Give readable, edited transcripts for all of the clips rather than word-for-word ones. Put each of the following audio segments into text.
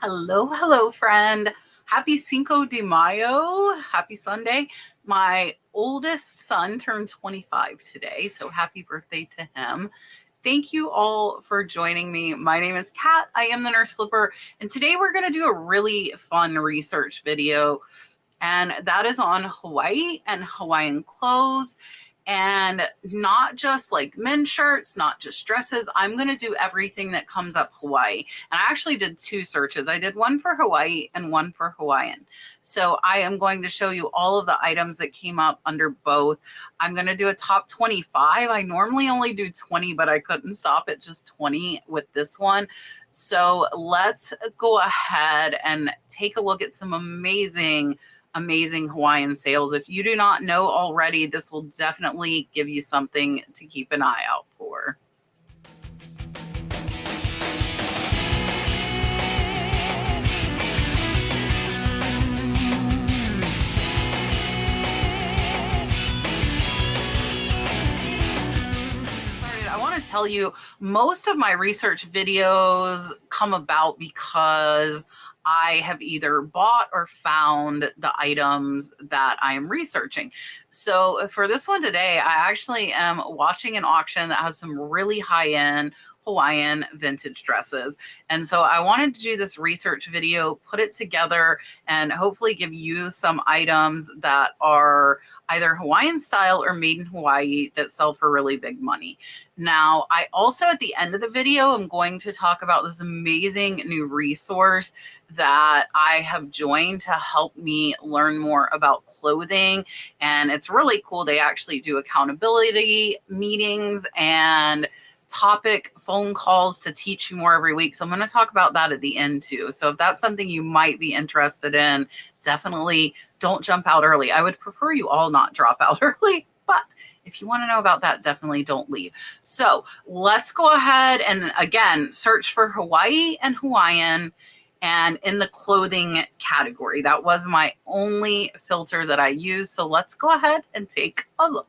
Hello, hello, friend. Happy Cinco de Mayo. Happy Sunday. My oldest son turned 25 today, so happy birthday to him. Thank you all for joining me. My name is Kat. I am the Nurse Flipper, and today we're going to do a really fun research video, and that is on Hawaii and Hawaiian clothes. And not just like men's shirts, not just dresses. I'm going to do everything that comes up Hawaii. And I actually did two searches. I did one for Hawaii and one for Hawaiian. So I am going to show you all of the items that came up under both. I'm going to do a top 25. I normally only do 20, but I couldn't stop at just 20 with this one. So let's go ahead and take a look at some amazing Hawaiian sales. If you do not know already, this will definitely give you something to keep an eye out for. I want to tell you, most of my research videos come about because I have either bought or found the items that I am researching. So for this one today, I actually am watching an auction that has some really high-end Hawaiian vintage dresses. And so I wanted to do this research video, put it together, and hopefully give you some items that are either Hawaiian style or made in Hawaii that sell for really big money. Now, I also, at the end of the video, am going to talk about this amazing new resource that I have joined to help me learn more about clothing. And it's really cool. They actually do accountability meetings and topic phone calls to teach you more every week. So I'm going to talk about that at the end too. So if that's something you might be interested in, definitely don't jump out early. I would prefer you all not drop out early, but if you want to know about that, definitely don't leave. So let's go ahead and again, search for Hawaii and Hawaiian and in the clothing category. That was my only filter that I used. So let's go ahead and take a look.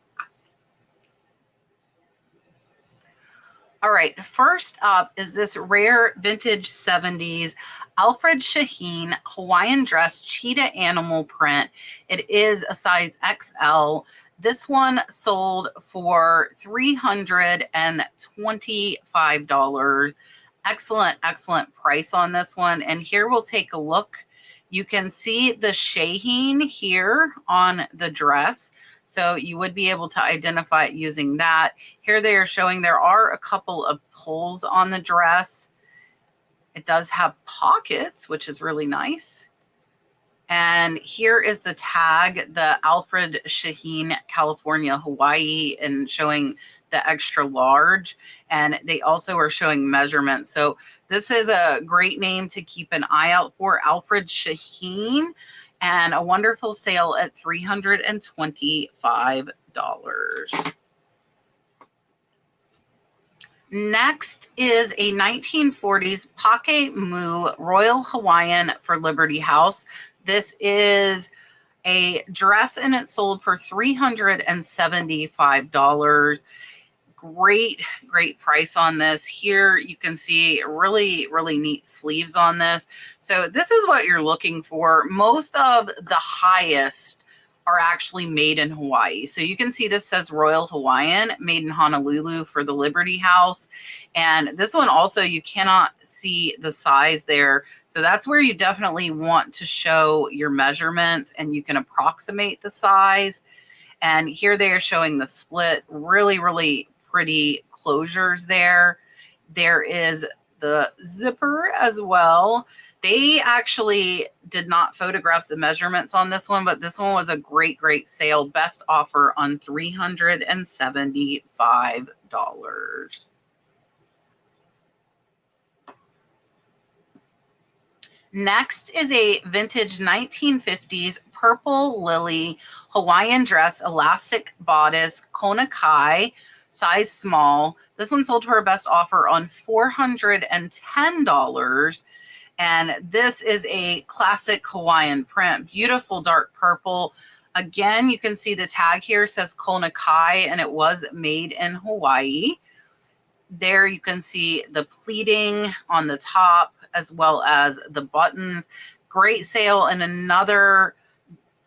All right, first up is this rare vintage 70s Alfred Shaheen Hawaiian dress cheetah animal print. It is a size XL. This one sold for $325. Excellent price on this one. And here we'll take a look. You can see the Shaheen here on the dress. So you would be able to identify it using that. Here they are showing there are a couple of pulls on the dress. It does have pockets, which is really nice. And here is the tag, the Alfred Shaheen, California, Hawaii, and showing the extra large. And they also are showing measurements. So this is a great name to keep an eye out for, Alfred Shaheen, and a wonderful sale at $325. Next is a 1940s Pake Mu Royal Hawaiian for Liberty House. This is a dress and it sold for $375. Great price on this. Here you can see really neat sleeves on this. So this is what you're looking for. Most of the highest are actually made in Hawaii. So you can see this says Royal Hawaiian, made in Honolulu for the Liberty House. And this one also, you cannot see the size there. So that's where you definitely want to show your measurements and you can approximate the size. And here they are showing the split, really pretty closures there. There is the zipper as well. They actually did not photograph the measurements on this one, but this one was a great sale. Best offer on $375. Next is a vintage 1950s purple lily Hawaiian dress, elastic bodice, Kona Kai, size small. This one sold for a best offer on $410. And this is a classic Hawaiian print, beautiful dark purple. Again, you can see the tag here says Kona Kai, and it was made in Hawaii. There you can see the pleating on the top as well as the buttons. Great sale. And another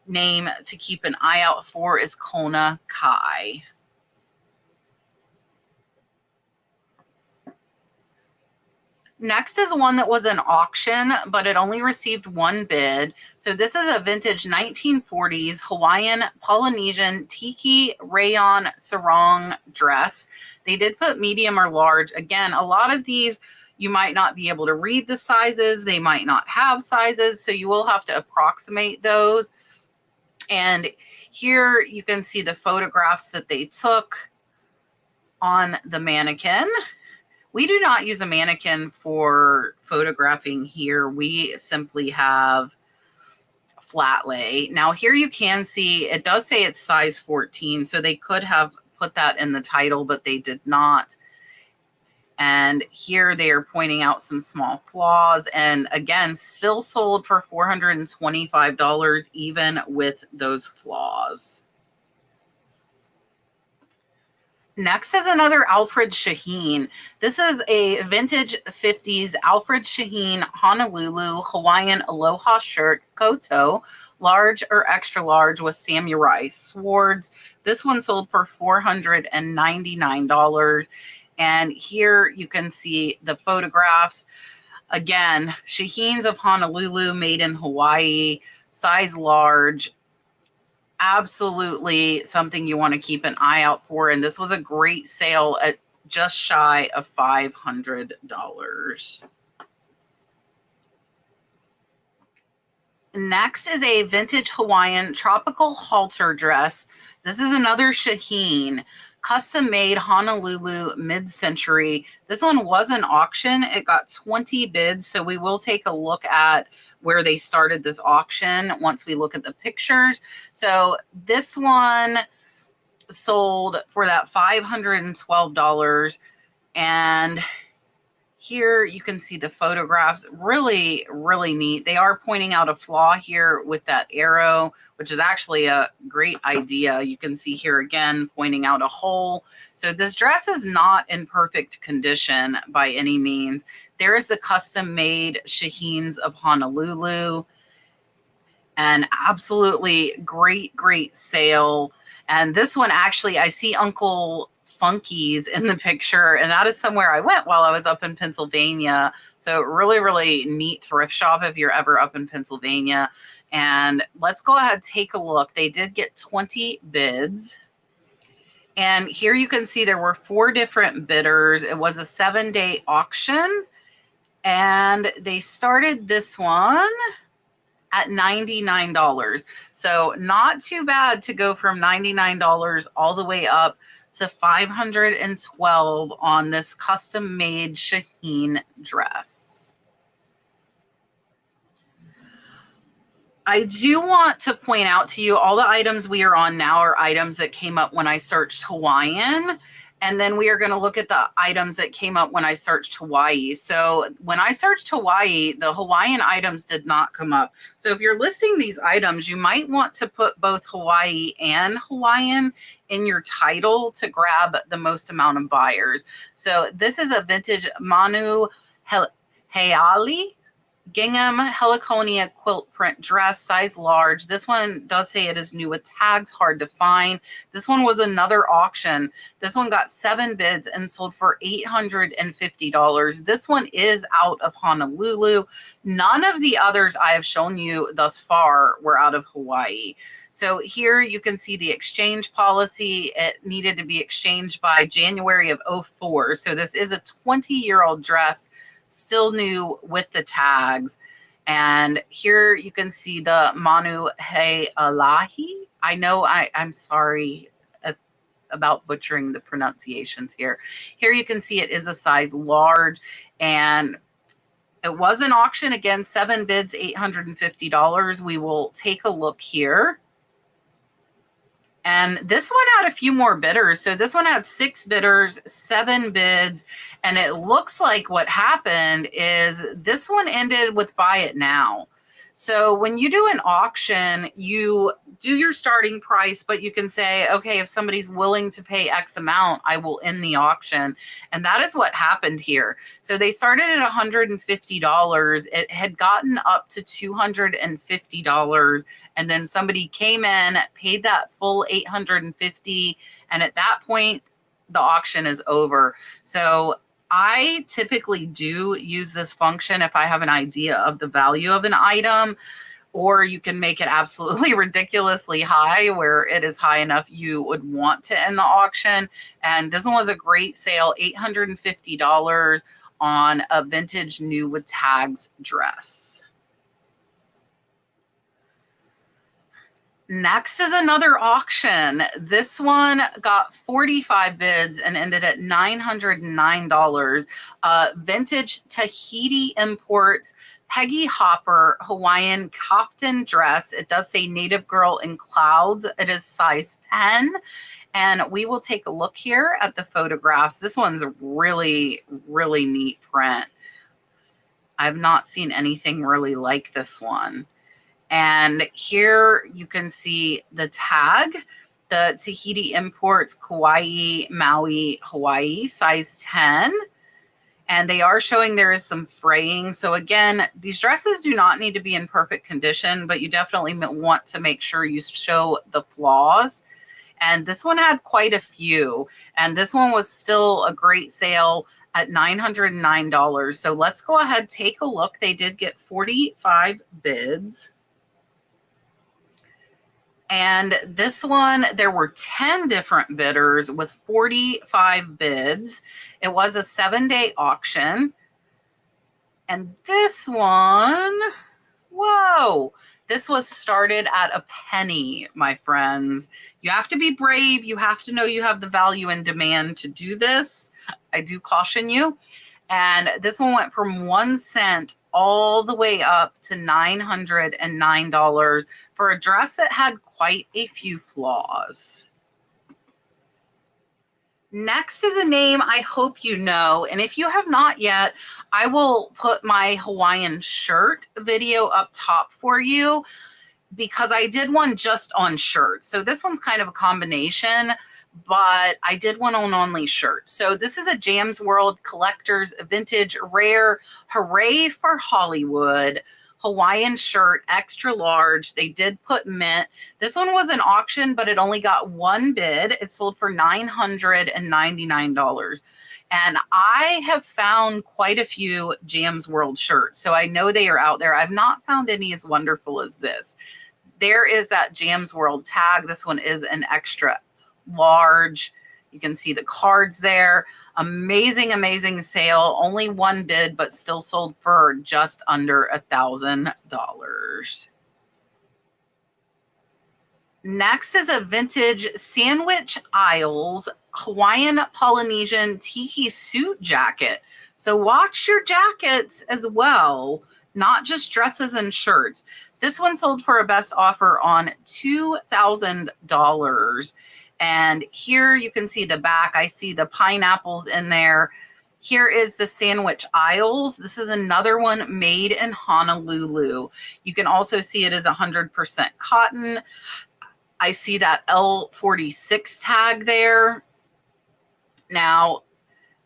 name to keep an eye out for is Kona Kai. Next is one that was an auction, but it only received one bid. So this is a vintage 1940s Hawaiian Polynesian tiki rayon sarong dress. They did put medium or large. Again, a lot of these you might not be able to read the sizes. They might not have sizes, so you will have to approximate those. And here you can see the photographs that they took on the mannequin. We do not use a mannequin for photographing here. We simply have flat lay. Now here you can see, it does say it's size 14, so they could have put that in the title, but they did not. And here they are pointing out some small flaws. And again, still sold for $425, even with those flaws. Next is another Alfred Shaheen. This is a vintage 50s Alfred Shaheen Honolulu Hawaiian Aloha shirt, koto, large or extra large with samurai swords. This one sold for $499. And here you can see the photographs. Again, Shaheens of Honolulu, made in Hawaii, size large. Absolutely something you want to keep an eye out for. And this was a great sale at just shy of $500. Next is a vintage Hawaiian tropical halter dress. This is another Shaheen, custom made Honolulu mid-century. This one was an auction. It got 20 bids, so we will take a look at where they started this auction once we look at the pictures. So this one sold for that $512. And here you can see the photographs. Really, really neat. They are pointing out a flaw here with that arrow, which is actually a great idea. You can see here again, pointing out a hole. So this dress is not in perfect condition by any means. There is the custom made Shaheens of Honolulu, and absolutely great, great sale. And this one, actually, I see Uncle Funky's in the picture, and that is somewhere I went while I was up in Pennsylvania. So really, really neat thrift shop if you're ever up in Pennsylvania. And let's go ahead, take a look. They did get 20 bids. And here you can see there were 4 different bidders. It was a 7-day auction. And they started this one at $99. So not too bad to go from $99 all the way up to $512 on this custom made Shaheen dress. I do want to point out to you, all the items we are on now are items that came up when I searched Hawaiian. And then we are going to look at the items that came up when I searched Hawaii. So when I searched Hawaii, the Hawaiian items did not come up. So if you're listing these items, you might want to put both Hawaii and Hawaiian in your title to grab the most amount of buyers. So this is a vintage Manu Heali gingham heliconia quilt print dress, size large. This one does say it is new with tags, hard to find. This one was another auction. This one got 7 bids and sold for $850. This one is out of Honolulu. None of the others I have shown you thus far were out of Hawaii. So here you can see the exchange policy. It needed to be exchanged by January of 04. So this is a 20-year-old dress, still new with the tags. And here you can see the Manu Healahi. I know I'm sorry about butchering the pronunciations here. Here you can see it is a size large, and it was an auction. Again, 7 bids, $850. We will take a look here. And this one had a few more bidders. So this one had 6 bidders, 7 bids. And it looks like what happened is this one ended with buy it now. So when you do an auction, you do your starting price, but you can say, okay, if somebody's willing to pay X amount, I will end the auction. And that is what happened here. So they started at $150. It had gotten up to $250. And then somebody came in, paid that full $850. And at that point, the auction is over. So I typically do use this function if I have an idea of the value of an item, or you can make it absolutely ridiculously high where it is high enough you would want to end the auction. And this one was a great sale, $850 on a vintage new with tags dress. Next is another auction. This one got 45 bids and ended at $909. Vintage Tahiti Imports Peggy Hopper Hawaiian kaftan dress. It does say Native Girl in Clouds. It is size 10. And we will take a look here at the photographs. This one's a really, really neat print. I've not seen anything really like this one. And here you can see the tag, the Tahiti Imports Kauai, Maui, Hawaii, size 10. And they are showing there is some fraying. So again, these dresses do not need to be in perfect condition, but you definitely want to make sure you show the flaws. And this one had quite a few. And this one was still a great sale at $909. So let's go ahead, take a look. They did get 45 bids. And this one, there were 10 different bidders with 45 bids. It was a 7-day auction. And this one, whoa, this was started at a penny, my friends. You have to be brave. You have to know you have the value and demand to do this. I do caution you. And this one went from 1 cent all the way up to $909 for a dress that had quite a few flaws. Next is a name I hope you know. And if you have not yet, I will put my Hawaiian shirt video up top for you because I did one just on shirts. So this one's kind of a combination, but I did one on only shirts. So this is a Jams World Collector's Vintage Rare Hooray for Hollywood Hawaiian shirt, extra large. They did put mint. This one was an auction, but it only got one bid. It sold for $999. And I have found quite a few Jams World shirts, so I know they are out there. I've not found any as wonderful as this. There is that Jams World tag. This one is an extra large. You can see the cards there. Amazing, amazing sale. Only one bid, but still sold for just under $1,000. Next is a vintage Sandwich Isles Hawaiian Polynesian tiki suit jacket. So watch your jackets as well, not just dresses and shirts. This one sold for a best offer on $2,000. And here you can see the back. I see the pineapples in there. Here is the Sandwich Isles. This is another one made in Honolulu. You can also see it is 100% cotton. I see that L46 tag there. Now,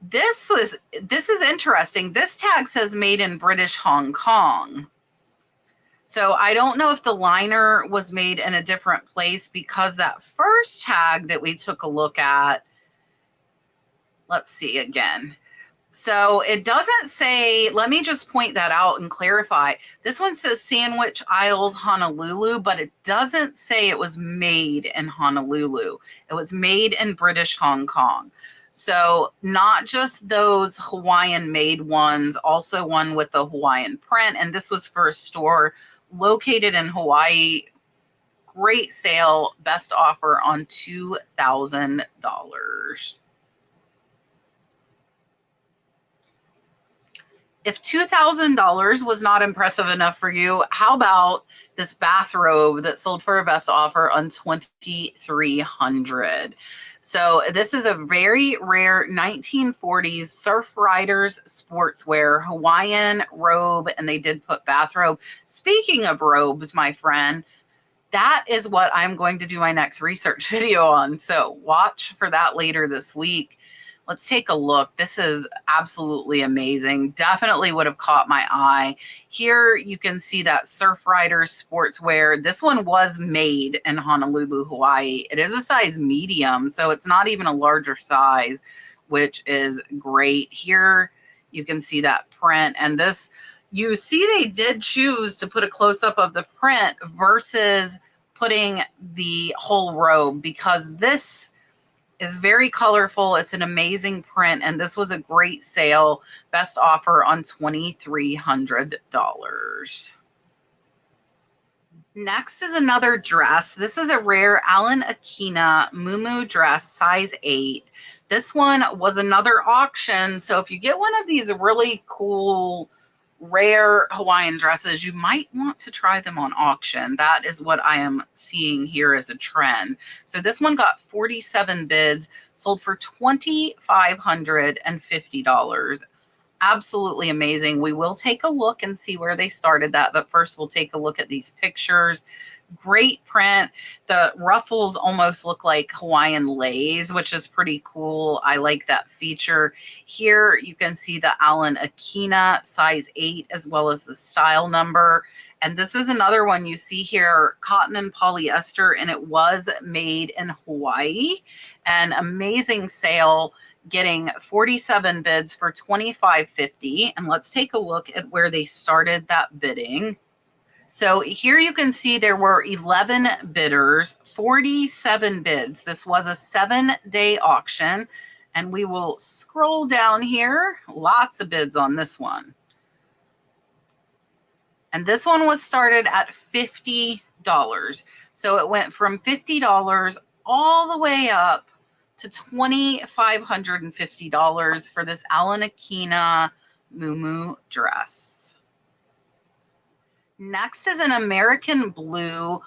this is interesting. This tag says made in British Hong Kong. So I don't know if the liner was made in a different place because that first tag that we took a look at, let's see again. So it doesn't say, let me just point that out and clarify. This one says Sandwich Isles, Honolulu, but it doesn't say it was made in Honolulu. It was made in British Hong Kong. So not just those Hawaiian made ones, also one with the Hawaiian print. And this was for a store located in Hawaii. Great sale, best offer on $2,000. If $2,000 was not impressive enough for you, how about this bathrobe that sold for a best offer on $2,300? So this is a very rare 1940s surf riders sportswear Hawaiian robe, and they did put bathrobe. Speaking of robes, my friend, that is what I'm going to do my next research video on. So watch for that later this week. Let's take a look. This is absolutely amazing. Definitely would have caught my eye. Here you can see that Surf Riders sportswear. This one was made in Honolulu, Hawaii. It is a size medium, so it's not even a larger size, which is great. Here you can see that print, and this, you see they did choose to put a close-up of the print versus putting the whole robe, because this is very colorful. It's an amazing print, and this was a great sale. Best offer on $2,300. Next is another dress. This is a rare Alan Akina muumuu dress, size 8. This one was another auction, so if you get one of these really cool rare Hawaiian dresses, you might want to try them on auction. That is what I am seeing here as a trend. So this one got 47 bids, sold for $2,550. Absolutely amazing. We will take a look and see where they started that, but first we'll take a look at these pictures. Great print. The ruffles almost look like Hawaiian leis, which is pretty cool. I like that feature. Here you can see the Alan Akina size 8 as well as the style number. And this is another one you see here, cotton and polyester, and it was made in Hawaii. An amazing sale, getting 47 bids for $2,550. And let's take a look at where they started that bidding. So here you can see there were 11 bidders, 47 bids. This was a 7-day auction, and we will scroll down here. Lots of bids on this one. And this one was started at $50. So it went from $50 all the way up to $2,550 for this Alan Akina muumuu dress. Next is an American blue.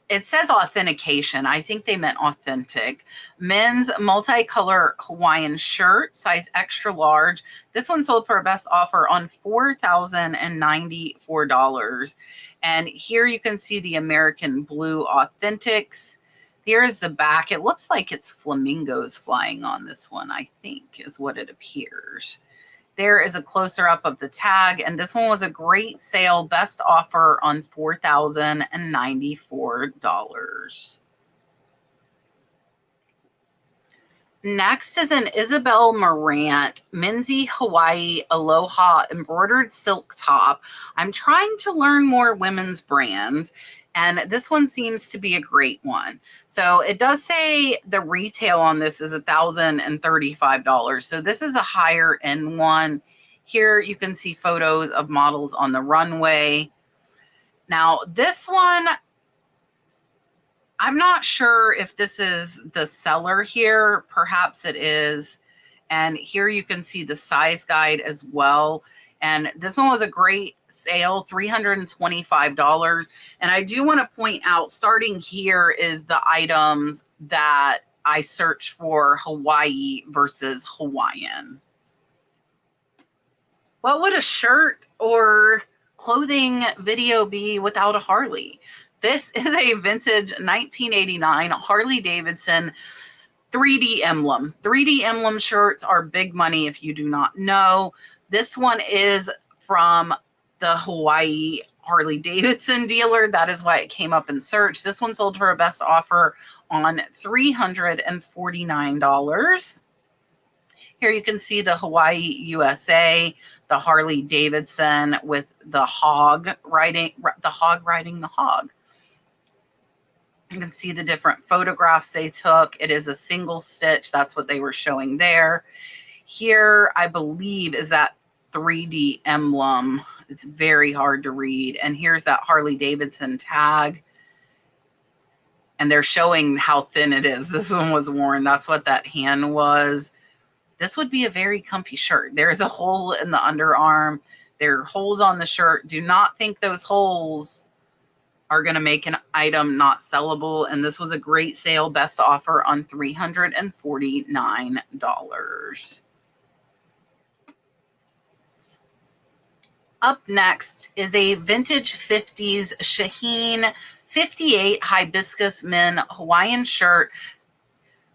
It says authentication. I think they meant authentic. Men's multicolor Hawaiian shirt, size extra large. This one sold for a best offer on $4,094. And here you can see the American blue authentics. Here is the back. It looks like it's flamingos flying on this one, I think, is what it appears. There is a closer up of the tag, and this one was a great sale, best offer on $4,094. Next is an Isabel Marant Minzy Hawaii Aloha embroidered silk top. I'm trying to learn more women's brands, and this one seems to be a great one. So it does say the retail on this is $1,035. So this is a higher end one. Here you can see photos of models on the runway. Now this one, I'm not sure if this is the seller here. Perhaps it is. And here you can see the size guide as well. And this one was a great sale, $325. And I do want to point out, starting here is the items that I searched for Hawaii versus Hawaiian. What would a shirt or clothing video be without a Harley? This is a vintage 1989 Harley Davidson 3D emblem. 3D emblem shirts are big money if you do not know. This one is from the Hawaii Harley Davidson dealer. That is why it came up in search. This one sold for a best offer on $349. Here you can see the Hawaii USA, the Harley Davidson with the hog riding the hog. You can see the different photographs they took. It is a single stitch. That's what they were showing there. Here, I believe, is that 3D emblem. It's very hard to read. And here's that Harley Davidson tag. And they're showing how thin it is. This one was worn. That's what that hand was. This would be a very comfy shirt. There is a hole in the underarm. There are holes on the shirt. Do not think those holes are going to make an item not sellable. And this was a great sale, best offer on $349. Up next is a vintage 50s Shaheen 58 hibiscus men Hawaiian shirt,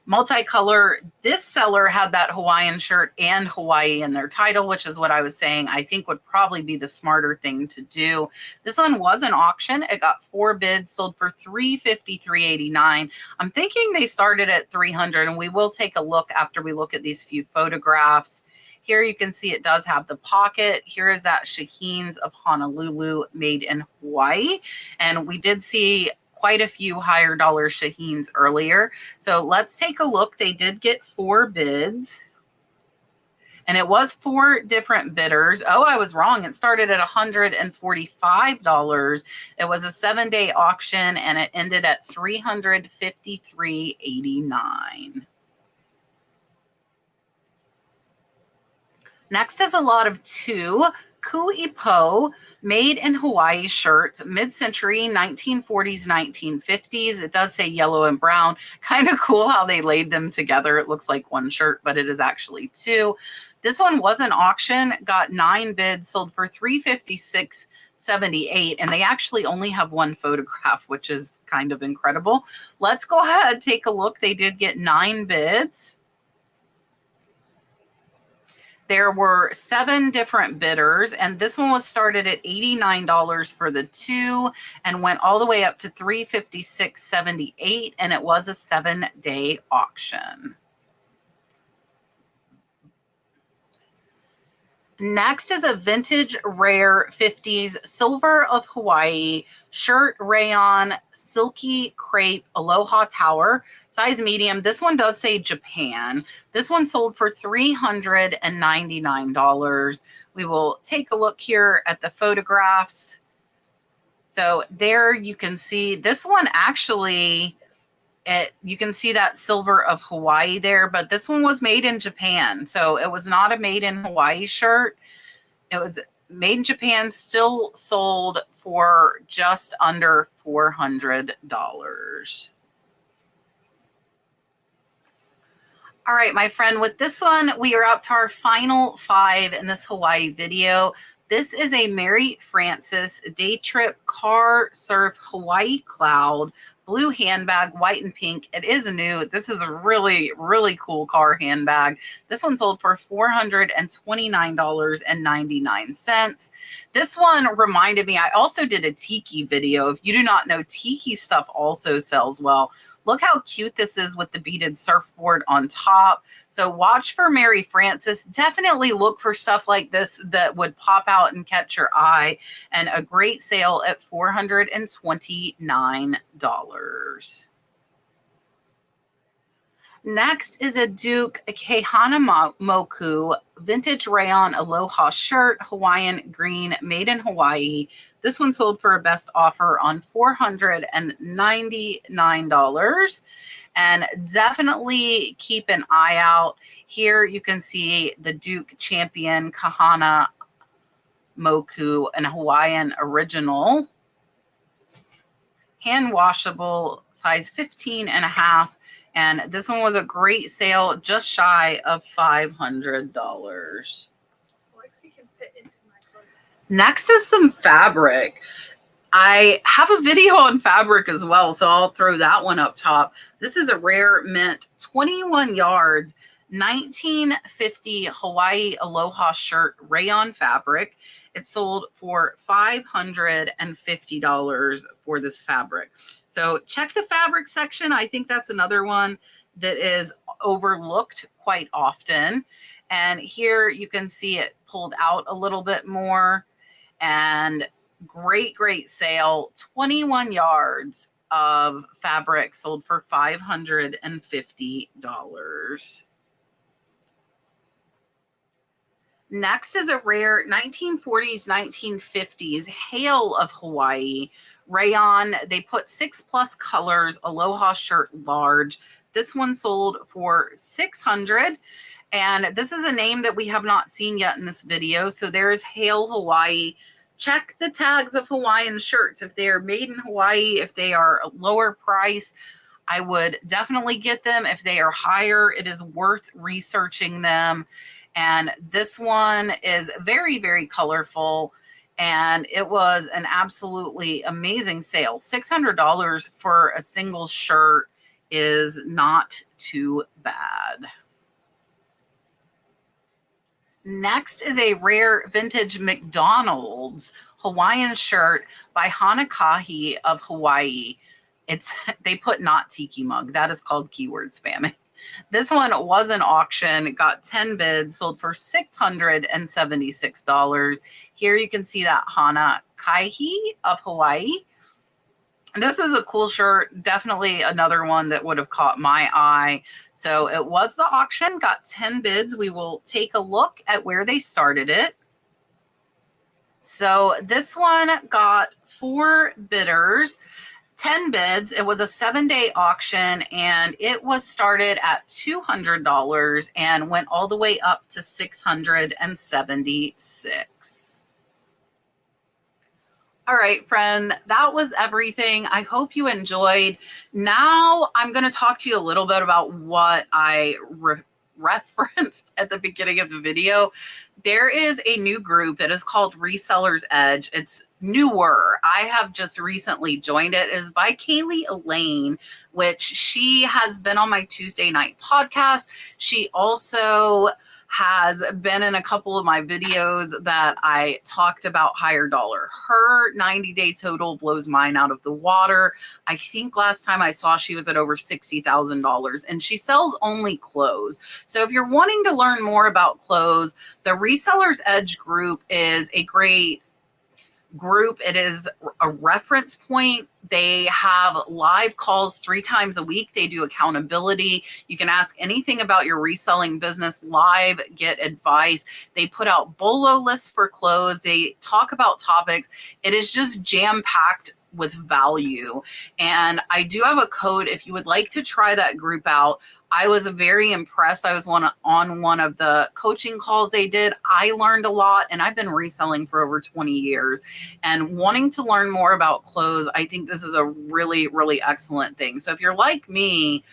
multicolor. This seller had that Hawaiian shirt and Hawaii in their title, which is what I was saying I think would probably be the smarter thing to do. This one was an auction. It got 4 bids, sold for $353.89. I'm thinking they started at $300, and we will take a look after we look at these few photographs. Here you can see it does have the pocket. Here is that Shaheen's of Honolulu made in Hawaii. And we did see quite a few higher dollar Shaheens earlier. So let's take a look. They did get 4 bids. And it was 4 different bidders. Oh, I was wrong. It started at $145. It was a 7-day auction, and it ended at $353.89. Next is a lot of 2 Ku'ipo made in Hawaii shirts, mid-century, 1940s, 1950s. It does say yellow and brown. Kind of cool how they laid them together. It looks like one shirt, but it is actually 2. This one was an auction, got 9 bids, sold for $356.78, and they actually only have 1 photograph, which is kind of incredible. Let's go ahead, take a look. They did get 9 bids. There were 7 different bidders, and this one was started at $89 for the 2 and went all the way up to $356.78, and it was a 7-day auction. Next is a vintage rare 50s silver of Hawaii shirt, rayon, silky crepe, aloha tower, size medium. This one does say Japan. This one sold for $399. We will take a look here at the photographs. So there you can see this one actually, you can see that silver of Hawaii there, but this one was made in Japan. So it was not a made in Hawaii shirt. It was made in Japan, still sold for just under $400. All right, my friend, with this one, we are up to our final 5 in this Hawaii video. This is a Mary Frances day trip car surf Hawaii cloud blue handbag, white and pink. It is new. This is a really, really cool car handbag. This one sold for $429.99. This one reminded me, I also did a tiki video. If you do not know, tiki stuff also sells well. Look how cute this is with the beaded surfboard on top. So watch for Mary Frances. Definitely look for stuff like this that would pop out and catch your eye. And a great sale at $429. Next is a Duke Keihanamoku vintage rayon aloha shirt, Hawaiian green, made in Hawaii. This one sold for a best offer on $499. And definitely keep an eye out. Here you can see the Duke Champion Kahana Moku, an Hawaiian original. Hand washable, size 15.5. And this one was a great sale, just shy of $500. Next is some fabric. I have a video on fabric as well, so I'll throw that one up top. This is a rare mint, 21 yards, 1950 Hawaii Aloha shirt, rayon fabric. It sold for $550 for this fabric. So check the fabric section. I think that's another one that is overlooked quite often. And here you can see it pulled out a little bit more. And great, great sale. 21 yards of fabric sold for $550. Next is a rare 1940s, 1950s hail of Hawaii rayon. They put 6+ colors, aloha shirt large. This one sold for $600. And this is a name that we have not seen yet in this video. So there's Hail Hawaii. check the tags of Hawaiian shirts. If they are made in Hawaii, if they are a lower price, I would definitely get them. If they are higher, it is worth researching them. And this one is very, very colorful. And it was an absolutely amazing sale. $600 for a single shirt is not too bad. Next is a rare vintage McDonald's Hawaiian shirt by Hanakahi of Hawaii. They put not tiki mug. That is called keyword spamming. This one was an auction, got 10 bids, sold for $676. Here you can see that Hanakahi of Hawaii. This is a cool shirt, definitely another one that would have caught my eye. So it was the auction, got 10 bids. We will take a look at where they started it. So this one got 4 bidders, 10 bids. It was a 7-day auction, and it was started at $200 and went all the way up to $676. All right, friend, that was everything. I hope you enjoyed. Now I'm going to talk to you a little bit about what I referenced at the beginning of the video. There is a new group. It is called Resellers Edge. It's newer. I have just recently joined it. It is by Kaylee Elaine, which she has been on my Tuesday night podcast. She also has been in a couple of my videos that I talked about higher dollar. Her 90-day total blows mine out of the water. I think last time I saw she was at over $60,000, and she sells only clothes. So if you're wanting to learn more about clothes, the Resellers Edge group is a great group. It is a reference point. They have live calls 3 times a week. They do accountability. You can ask anything about your reselling business live, get advice. They put out bolo lists for clothes. They talk about topics. It is just jam-packed with value. And I do have a code if you would like to try that group out. I was very impressed. I was on one of the coaching calls they did. I learned a lot, and I've been reselling for over 20 years. And wanting to learn more about clothes, I think this is a really, really excellent thing. So if you're like me,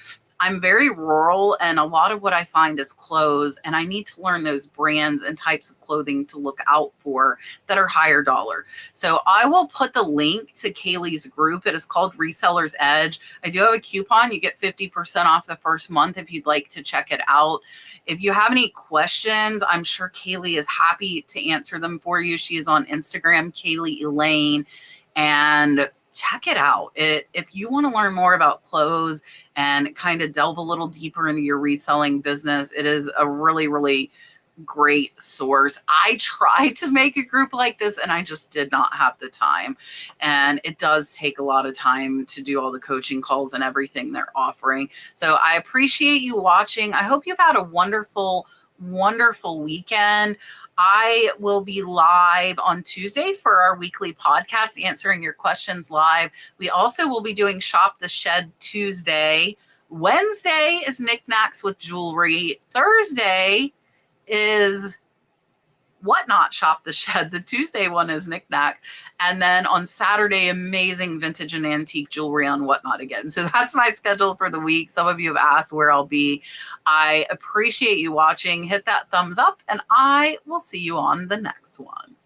I'm very rural, and a lot of what I find is clothes, and I need to learn those brands and types of clothing to look out for that are higher dollar. So I will put the link to Kaylee's group. It is called Resellers Edge. I do have a coupon. You get 50% off the first month if you'd like to check it out. If you have any questions, I'm sure Kaylee is happy to answer them for you. She is on Instagram, Kaylee Elaine, and check it out. If you want to learn more about clothes and kind of delve a little deeper into your reselling business, it is a really, really great source. I tried to make a group like this, and I just did not have the time. And it does take a lot of time to do all the coaching calls and everything they're offering. So I appreciate you watching. I hope you've had a wonderful, wonderful weekend. I will be live on Tuesday for our weekly podcast, answering your questions live. We also will be doing Shop the Shed Tuesday. Wednesday is knickknacks with jewelry. Thursday is Whatnot Shop the Shed. The Tuesday one is knickknack. And then on Saturday, amazing vintage and antique jewelry on Whatnot again. So that's my schedule for the week. Some of you have asked where I'll be. I appreciate you watching. Hit that thumbs up, and I will see you on the next one.